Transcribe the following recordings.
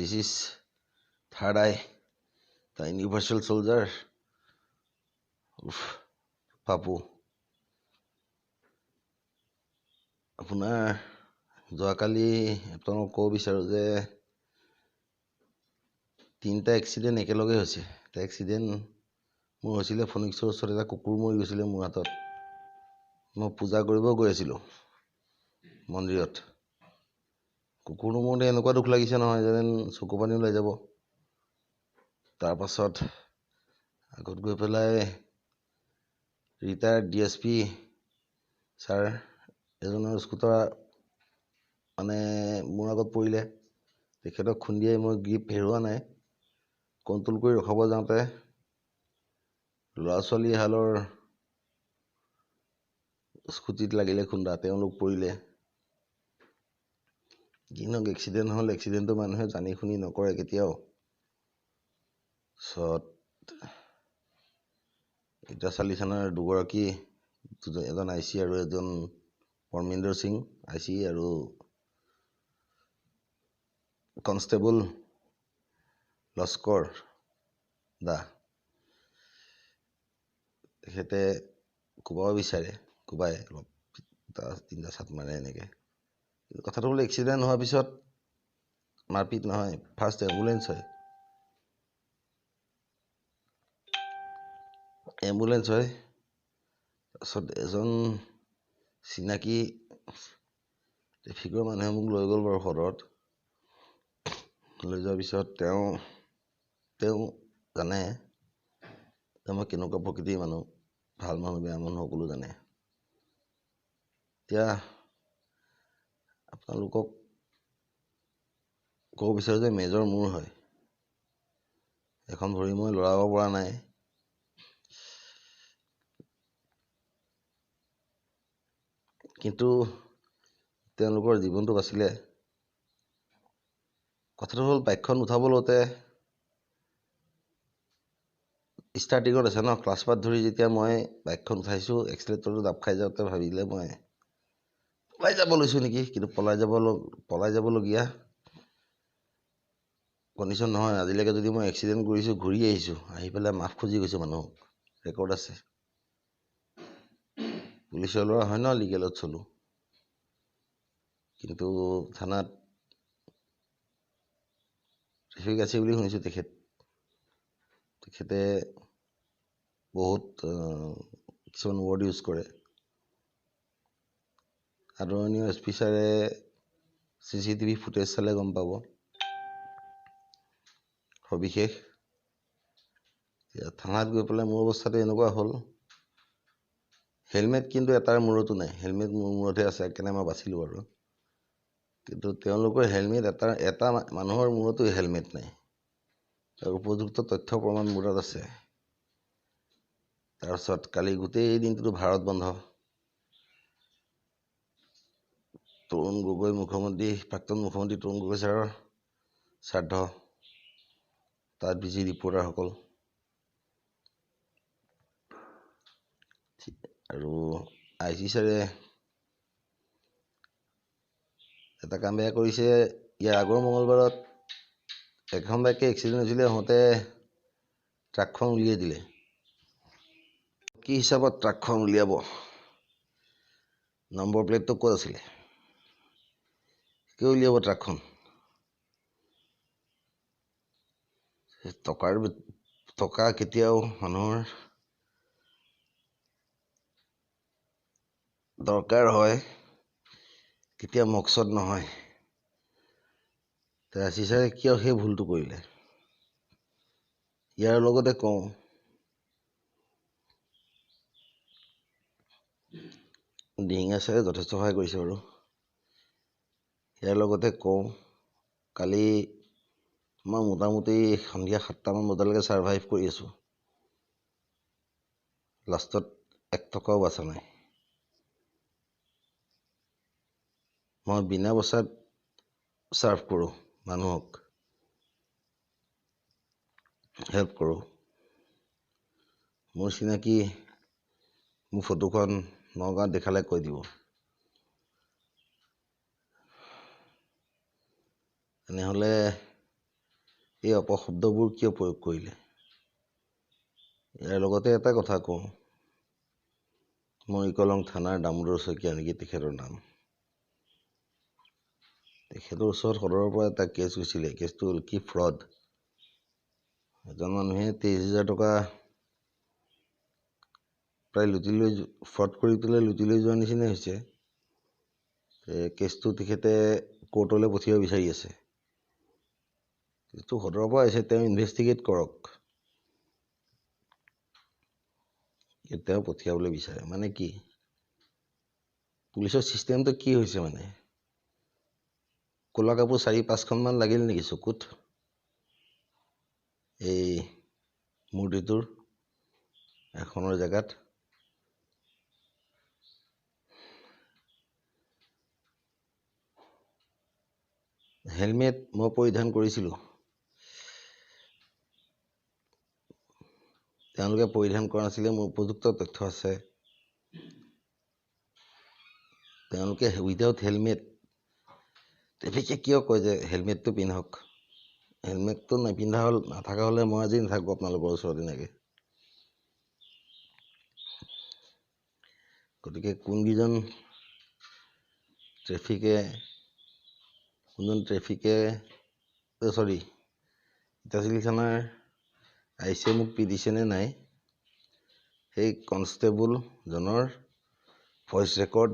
This is third eye, the universal soldier. Papu. আপোনাৰ যোৱাকালি আপোনালোকক ক'ব বিচাৰোঁ যে 3টা এক্সিডেণ্ট একেলগে হৈছে। এটা এক্সিডেণ্ট মোৰ হৈছিলে ফনিক্সৰ ওচৰত এটা কুকুৰ মৰি গৈছিলে মোৰ হাতত। মই পূজা কৰিব গৈ আছিলোঁ মন্দিৰত। কুকুৰটো মৰোতে এনেকুৱা দুখ লাগিছে নহয় যেন চকু পানী ওলাই যাব। তাৰপাছত আগত গৈ পেলাই ৰিটায়াৰ্ড DSP ছাৰ এজনৰ স্কুটাৰ মানে মোৰ আগত পৰিলে। তেখেতক খুন্দিয়াই মই গ্ৰিপ হেৰুওৱা নাই, কণ্ট্ৰল কৰি ৰখাব যাওঁতে ল'ৰা ছোৱালী হালৰ স্কুটিত লাগিলে খুন্দা, তেওঁলোক পৰিলে। যি নহওক এক্সিডেণ্ট হ'ল, এক্সিডেণ্টটো মানুহে জানি শুনি নকৰে কেতিয়াও। এতিয়া 40 চনৰ দুগৰাকী, এজন IC আৰু এজন পৰমিন্দৰ সিং IC আৰু কনষ্টেবল লস্কৰ দা, তেখেতে কোবাব বিচাৰে, কোবাই অলপ 3টা চাট মাৰে এনেকৈ। কিন্তু কথাটো হ'ল এক্সিডেণ্ট হোৱাৰ পিছত মাৰপিট নহয়, ফাৰ্ষ্ট এম্বুলেঞ্চ হয়। তাৰপিছত এজন চিনাকি ট্ৰেফিকৰ মানুহে মোক লৈ গ'ল বাৰু সদৰত। লৈ যোৱাৰ পিছত তেওঁ জানে যে মই কেনেকুৱা প্ৰকৃতিৰ মানুহ, ভাল মানুহ বেয়া মানুহ সকলো জানে। এতিয়া আপোনালোকক ক'ব বিচাৰোঁ যে মেজৰ মোৰ হয়, এখন ভৰি মই লৰাব পৰা নাই। কিন্তু তেওঁলোকৰ জীৱনটো বাচিলে। কথাটো হ'ল বাইকখন উঠাব লওঁতে ষ্টাৰ্টিঙত আছে ন, ক্লাছ পাত ধৰি যেতিয়া মই বাইকখন উঠাইছোঁ, এক্সিলেটৰটো দাব খাই যাওঁতে ভাবিলে মই পলাই যাব লৈছোঁ নেকি। কিন্তু পলাই যাবলগীয়া কণ্ডিশ্যন নহয়। আজিলৈকে যদি মই এক্সিডেণ্ট কৰিছোঁ, ঘূৰি আহিছোঁ, আহি পেলাই মাফ খুজি গৈছোঁ মানুহক, ৰেকৰ্ড আছে। পুলিচৰ ল'ৰা হয় ন, লিগেলত চলোঁ। কিন্তু থানাত ট্ৰেফিক আছে বুলি শুনিছোঁ। তেখেতে বহুত কিছুমান ৱৰ্ড ইউজ কৰে। আদৰণীয় SP ছাৰে CCTV ফুটেজ চালে গম পাব সবিশেষ। থানাত গৈ পেলাই মোৰ অৱস্থাটো এনেকুৱা হ'ল, হেলমেট কিন্তু এটাৰ মূৰতো নাই। হেলমেট মোৰ মূৰতহে আছে, সেইকাৰণে মই বাচিলোঁ আৰু। কিন্তু তেওঁলোকৰ হেলমেট এটা মানুহৰ মূৰতো হেলমেট নাই। তাৰ উপযুক্ত তথ্য প্ৰমাণ মোৰ তাত আছে। তাৰপিছত কালি গোটেই দিনটোতো ভাৰত বন্ধ। প্ৰাক্তন মুখ্যমন্ত্ৰী তৰুণ গগৈ ছাৰৰ শ্ৰাদ্ধ, তাত বিজি ৰিপৰ্টাৰসকল। আৰু IC ছাৰে এটা কাম বেয়া কৰিছে। ইয়াৰ আগৰ মঙলবাৰত এখন বাইকে এক্সিডেণ্ট হৈছিলে, আহোঁতে ট্ৰাকখন উলিয়াই দিলে। কি হিচাপত ট্ৰাকখন উলিয়াব? নম্বৰ প্লেটটো ক'ত আছিলে? কিয় উলিয়াব ট্ৰাকখন? টকা কেতিয়াও মানুহৰ দৰকাৰ হয়, কেতিয়া মকচদ নহয়। IC ছাৰে কিয় সেই ভুলটো কৰিলে? ইয়াৰ লগতে কওঁ, দিহিঙীয়া ছাৰে যথেষ্ট সহায় কৰিছে বাৰু। ইয়াৰ লগতে কওঁ, কালি মই মোটামুটি সন্ধিয়া 7টামান বজালৈকে ছাৰ্ভাইভ কৰি আছোঁ। লাষ্টত 1 টকাও বাচা নাই। মই বিনা পইচাত ছাৰ্ভ কৰোঁ, মানুহক হেল্প কৰোঁ। মোৰ চিনাকি মোৰ ফটোখন নগাঁৱত দেখালে কৈ দিব। তেনেহ'লে এই অপশব্দবোৰ কিয় প্ৰয়োগ কৰিলে? ইয়াৰ লগতে এটা কথা কওঁ, মৰিকলং থানাৰ দামোদৰ শইকীয়া নেকি তেখেতৰ নাম। তেখেতৰ ওচৰত সদৰৰ পৰা এটা কেছ গৈছিলে। কেছটো হ'ল কি, ফ্ৰড। এজন মানুহে 23,000 টকা প্ৰায় লুটি লৈ, ফ্ৰড কৰি পেলাই লুটি লৈ যোৱাৰ নিচিনাই হৈছে। কেছটো তেখেতে কোৰ্টলৈ পঠিয়াব বিচাৰি আছে। কেছটো সদৰৰ পৰা আহিছে, তেওঁ ইনভেষ্টিগেট কৰক। তেওঁ পঠিয়াবলৈ বিচাৰে মানে কি? পুলিচৰ চিষ্টেমটো কি হৈছে মানে? ক'লা কাপোৰ 4-5খনমান লাগিল নেকি চকুত এই মূৰ্তিটোৰ এখনৰ জেগাত? হেলমেট মই পৰিধান কৰিছিলোঁ। তেওঁলোকে পৰিধান কৰা নাছিলে, মোৰ উপযুক্ত তথ্য আছে। তেওঁলোকে উইদাউট হেলমেট, ট্ৰেফিকে কিয় কয় যে হেলমেটটো পিন্ধক? হেলমেটটো নিপিন্ধা হ'ল, নাথাকা হ'লে মই আজি নাথাকোঁ আপোনালোকৰ ওচৰত এনেকৈ। গতিকে কোনজন ট্ৰেফিকে ইটাচিলি থানাৰ আইচিয়ে মোক পিটিছে নে নাই, সেই কনষ্টেবলজনৰ ভইচ ৰেকৰ্ড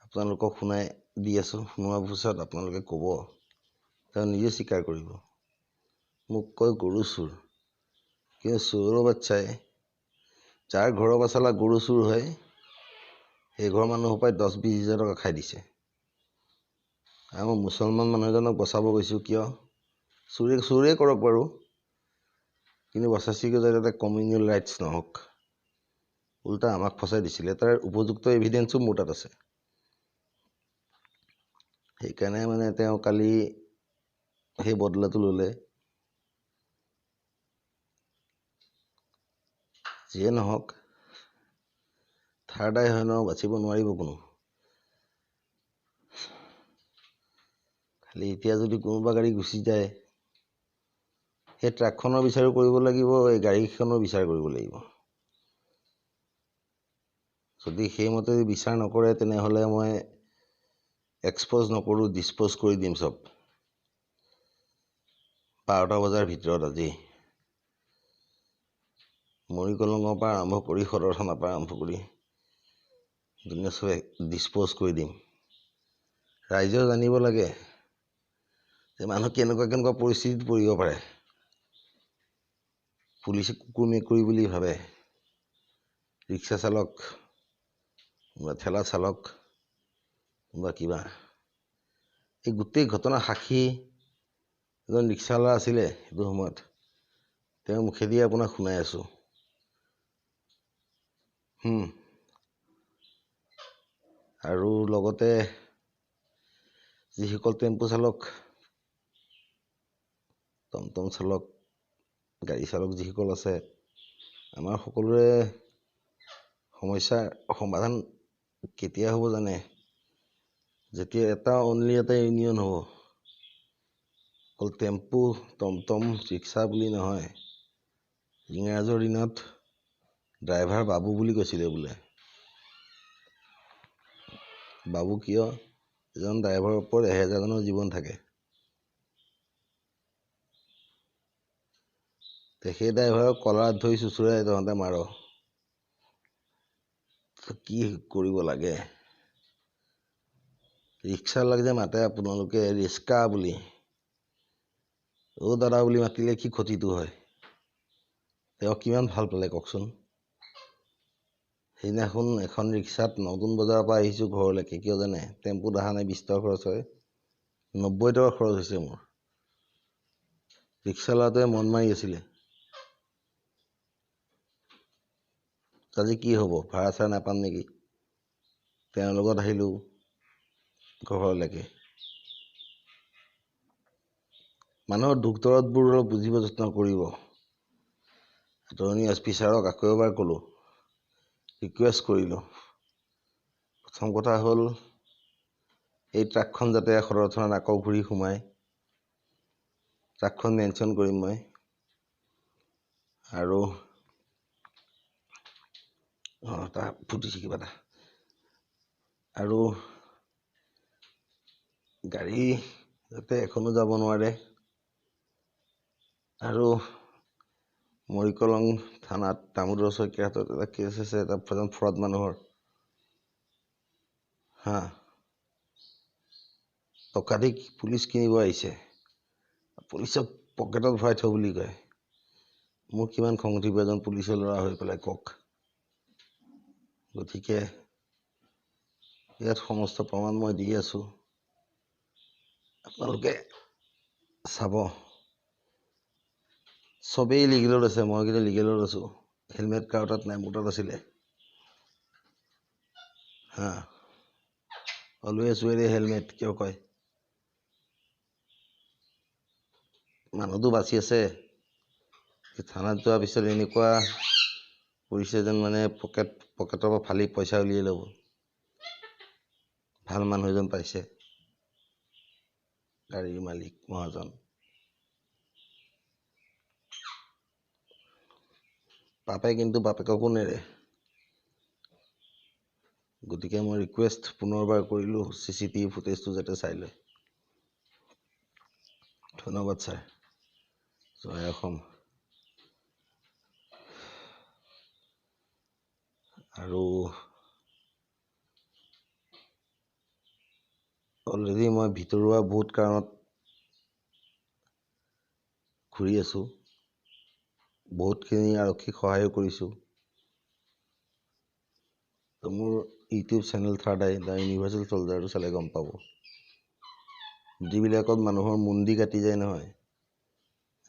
আপোনালোকক শুনাই দি আছোঁ। শুনোৱাৰ পিছত আপোনালোকে ক'ব, তেওঁ নিজে স্বীকাৰ কৰিব। মোক কয় গৰু চোৰ, কিন্তু চোৰৰ বাচ্চাই যাৰ ঘৰৰ পৰা চালা গৰু চোৰ হয়, সেই ঘৰৰ মানুহৰ পৰাই 10-20 হাজাৰ টকা খাই দিছে। আৰু মই মুছলমান মানুহ এজনক বচাব গৈছোঁ, কিয়? চোৰে কৰক বাৰু, কিন্তু বচাইছিগৈ যাতে কমিউনেল ৰাইটছ নহওক। উল্টা আমাক ফচাই দিছিলে। তাৰ উপযুক্ত এভিডেঞ্চো মোৰ তাত আছে। সেইকাৰণে মানে তেওঁ কালি সেই বদলাটো ল'লে। যিয়ে নহওক, থাৰ্ড আই হয় ন, বাচিব নোৱাৰিব কোনো। খালি এতিয়া যদি কোনোবা গাড়ী গুচি যায়, সেই ট্ৰাকখনৰ বিচাৰো কৰিব লাগিব, এই গাড়ীখনৰ বিচাৰ কৰিব লাগিব। যদি সেইমতে বিচাৰ নকৰে, তেনেহ'লে মই এক্সপ'জ নকৰোঁ, ডিছপ'জ কৰি দিম চব। 12টা বজাৰ ভিতৰত আজি মৰিকলঙৰ পৰা আৰম্ভ কৰি সদৰ থানাৰ পৰা আৰম্ভ কৰি দুনিয়া চবে ডিছপ'জ কৰি দিম। ৰাইজেও জানিব লাগে যে মানুহ কেনেকুৱা পৰিস্থিতিত পৰিব পাৰে। পুলিচে কুকুৰ মেকুৰী বুলি ভাবে, ৰিক্সা চালক বা ঠেলা চালক বা কিবা। এই গোটেই ঘটনা সাক্ষী এজন ৰিক্সাৱালা আছিলে সেইটো সময়ত, তেওঁৰ মুখেদি আপোনাক শুনাই আছোঁ। আৰু লগতে যিসকল টেম্পু চালক, টমটম চালক, গাড়ী চালক যিসকল আছে, আমাৰ সকলোৰে সমস্যাৰ সমাধান কেতিয়া হ'ব জানে? যেতিয়া এটা ইউনিয়ন হ'ব। অকল টেম্পু, টমটম, ৰিক্সা বুলি নহয়। ইংৰাজৰ দিনত ড্ৰাইভাৰ বাবু বুলি কৈছিলে বোলে। বাবু কিয়? এজন ড্ৰাইভাৰৰ ওপৰত 1000জনৰ জীৱন থাকে। সেই ড্ৰাইভাৰক কলাৰত ধৰি চুচুৰাই তহঁতে মাৰ। কি কৰিব লাগে? ৰিক্সাৱালাক যে মাতে আপোনালোকে ৰিক্সা বুলি, দাদা বুলি মাতিলে কি ক্ষতিটো হয়? তেওঁ কিমান ভাল পালে কওকচোন? সেইদিনাখন এখন ৰিক্সাত নতুন বজাৰৰ পৰা আহিছোঁ ঘৰলৈকে, কিয় জানে? টেম্পুত অহা নাই, 20 টকা খৰচ হয়, 90 টকা খৰচ হৈছে মোৰ। ৰিক্সাৱালাটোৱে মন মাৰি আছিলে। আজি কি হ'ব? ভাড়া চাড়া নাপাম নেকি? তেওঁৰ লগত আহিলোঁ ঘৰলৈকে। মানুহৰ দুখ দৰদবোৰ অলপ বুজিব যত্ন কৰিব। আদৰণীয় SP ছাৰক আকৌ এবাৰ ক'লোঁ, ৰিকুৱেষ্ট কৰিলোঁ। প্ৰথম কথা হ'ল, এই ট্ৰাকখন যাতে সদৰ থানাত আকৌ ঘূৰি সোমায়, ট্ৰাকখন মেনশ্যন কৰিম মই আৰু তা ফুটিছে কিবা এটা আৰু গাড়ী যাতে এখনো যাব নোৱাৰে আৰু মৰিকলং থানাত দামোদৰ শইকীয়াৰ হাতত এটা কেছ আছে এটা ফ্ৰড মানুহৰ হা টকা দি পুলিচ কিনিব আহিছে পুলিচক পকেটত ভৰাই থ বুলি কয় মোৰ কিমান খং উঠিব এজন পুলিচৰ ল'ৰা হৈ পেলাই কওক গতিকে ইয়াত সমস্ত প্ৰমাণ মই দি আছো আপোনালোকে চাব চবেই লিগেলত আছে মই কিন্তু লিগেলত আছো হেলমেট কাৰো তাত নাই মোৰ তাত আছিলে হা অলৱেজ ৱেৰ এ হেলমেট কিয় কয় মানুহটো বাচি আছে থানাত যোৱাৰ পিছত এনেকুৱা কৰিছে যেন মানে পকেটৰ পৰা ফালি পইচা উলিয়াই ল'ব ভাল মানুহ এজন পাইছে গাড়ীৰ মালিক মহাজন পাপে কিন্তু বাপেককো নেৰে গতিকে মই ৰিকুৱেষ্ট পুনৰবাৰ কৰিলোঁ CCTV ফুটেজটো যাতে চাই লয় ধন্যবাদ ছাৰ জয় অসম আৰু অলৰেডি মই ভিতৰুৱা বহুত কাৰণত ঘূৰি আছো বহুতখিনি আৰক্ষীক সহায়ো কৰিছোঁ তো মোৰ ইউটিউব চেনেল থাৰ্ডাই দ্য ইউনিভাৰ্চেল চলজাৰটো চালে গম পাব যিবিলাকত মানুহৰ মুণ্ডি কাটি যায় নহয়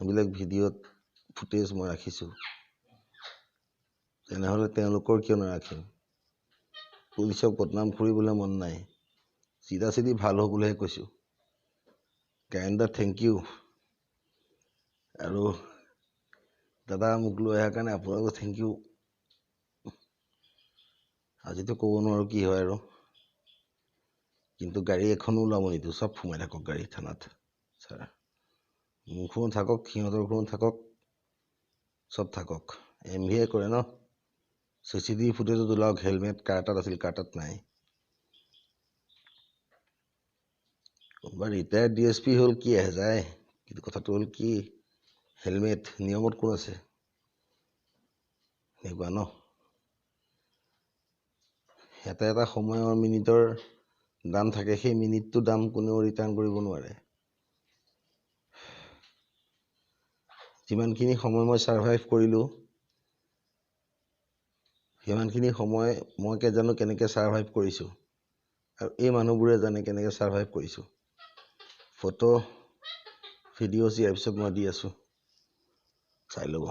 সেইবিলাক ভিডিঅ'ত ফুটেজ মই ৰাখিছোঁ তেনেহ'লে তেওঁলোকৰ কিয় নাৰাখিম পুলিচক বদনাম কৰিবলৈ মন নাই চিধা চিধি ভাল হ'বলৈহে কৈছোঁ গায়ন্দা থেংক ইউ আৰু দাদা মোক লৈ অহাৰ কাৰণে আপোনালোকক থেংক ইউ আজিতো ক'ব নোৱাৰো কি হয় আৰু কিন্তু গাড়ী এখনো ওলাব নিদিওঁ চব সোমাই থাকক গাড়ী থানাত ছাৰ মোৰখনো থাকক সিহঁতৰখনো থাকক চব থাকক MVয়ে কৰে ন CCTV ফুটেজত ওলাওক হেলমেট কাৰ তাত আছিল কাৰ তাত নাই কোনোবা ৰিটায়াৰ্ড DSP হ'ল কি যায় কিন্তু কথাটো হ'ল কি হেলমেট নিয়মত কোন আছে এনেকুৱা ন এটা সময়ৰ মিনিটৰ দাম থাকে সেই মিনিটটো দাম কোনেও ৰিটাৰ্ণ কৰিব নোৱাৰে যিমানখিনি সময় মই ছাৰ্ভাইভ কৰিলোঁ সিমানখিনি সময় মই জানো কেনেকৈ ছাৰ্ভাইভ কৰিছোঁ আৰু এই মানুহবোৰে জানে কেনেকৈ ছাৰ্ভাইভ কৰিছোঁ ফটো ভিডিঅ'ছ ইয়াৰ পিছত মই দি আছোঁ চাই ল'ব